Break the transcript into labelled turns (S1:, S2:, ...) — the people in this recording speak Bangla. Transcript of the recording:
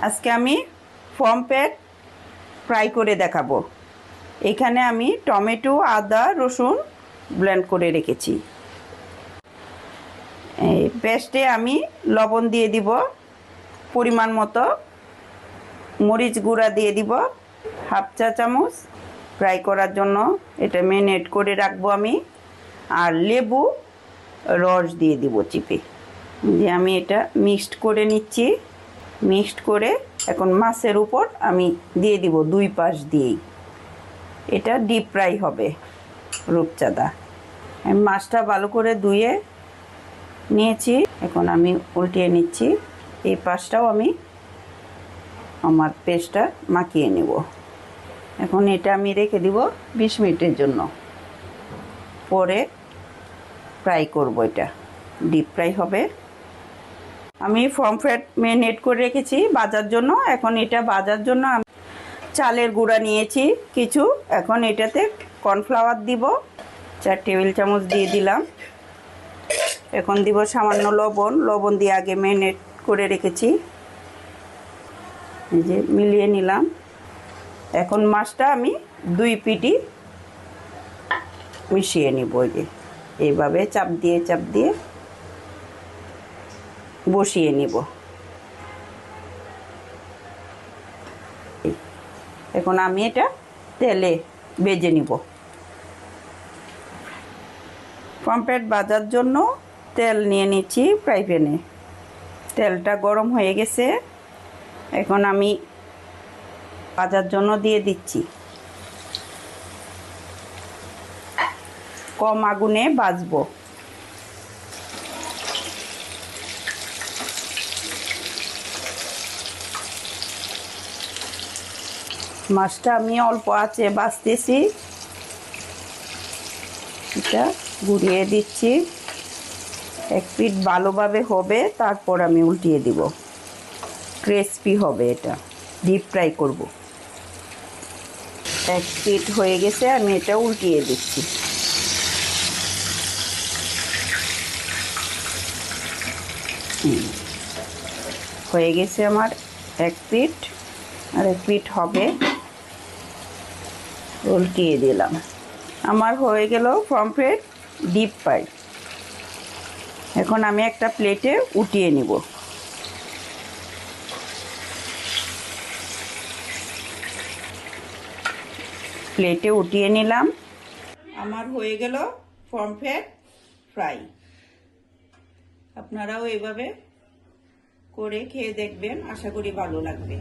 S1: আজকে আমি পমফ্রেট ফ্রাই করে দেখাবো। এখানে আমি টমেটো, আদা, রসুন ব্লেন্ড করে রেখেছি। এই পেস্টে আমি লবণ দিয়ে দিব পরিমাণ মতো, মরিচ গুঁড়া দিয়ে দিব হাফ চা চামচ ফ্রাই করার জন্য। এটা ম্যারিনেট করে রাখবো আমি। আর লেবু রস দিয়ে দিব চিপে। যে আমি এটা মিক্সড করে নিচ্ছি। মিক্সড করে এখন মাছের উপর আমি দিয়ে দিব দুই পাশ দিয়েই। এটা ডিপ ফ্রাই হবে রূপচাঁদা। আমি মাছটা ভালো করে ধুয়ে নিয়েছি, এখন আমি উল্টিয়ে নিচ্ছি। এই পাশটাও আমি আমার পেস্টটা মাখিয়ে নেব। এখন এটা আমি রেখে দিব 20 মিনিটের জন্য, পরে ফ্রাই করব। এটা ডিপ ফ্রাই হবে। আমি পমফ্রেট ম্যারিনেট করে রেখেছি ভাজার জন্য। এখন এটা ভাজার জন্য আমি চালের গুঁড়া নিয়েছি কিছু। এখন এটাতে কর্নফ্লাওয়ার দিব 4 টেবিল চামচ দিয়ে দিলাম। এখন দিব সামান্য লবণ দিয়ে আগে ম্যারিনেট করে রেখেছি। এই যে মিলিয়ে নিলাম। এখন মাছটা আমি 2 পিটি মিশিয়ে নিব। এইভাবে চাপ দিয়ে বসিয়ে নিব। এখন আমি এটা তেলে ভেজে নিব। পমফ্রেট ভাজার জন্য তেল নিয়ে নিচ্ছি ফ্রাই প্যানে। তেলটা গরম হয়ে গেছে। এখন আমি ভাজার জন্য দিয়ে দিচ্ছি। কম আগুনে ভাজবো। মাছটা আমি অল্প আঁচে ভাজতেছি। এটা ঘুরিয়ে দিচ্ছি। এক পিঠ ভালোভাবে হবে, তারপর আমি উল্টিয়ে দিব। ক্রিসপি হবে, এটা ডিপ ফ্রাই করব। এক পিঠ হয়ে গেছে, আমি এটা উল্টিয়ে দিচ্ছি। হয়ে গেছে আমার এক পিঠ, আর এক পিঠ হবে। উল্টিয়ে দিলাম। আমার হয়ে গেল পমফ্রেট ডিপ ফ্রাই। এখন আমি একটা প্লেটে উঠিয়ে নিব। প্লেটে উঠিয়ে নিলাম। আমার হয়ে গেল পমফ্রেট ফ্রাই। আপনারাও এইভাবে করে খেয়ে দেখবেন, আশা করি ভালো লাগবে।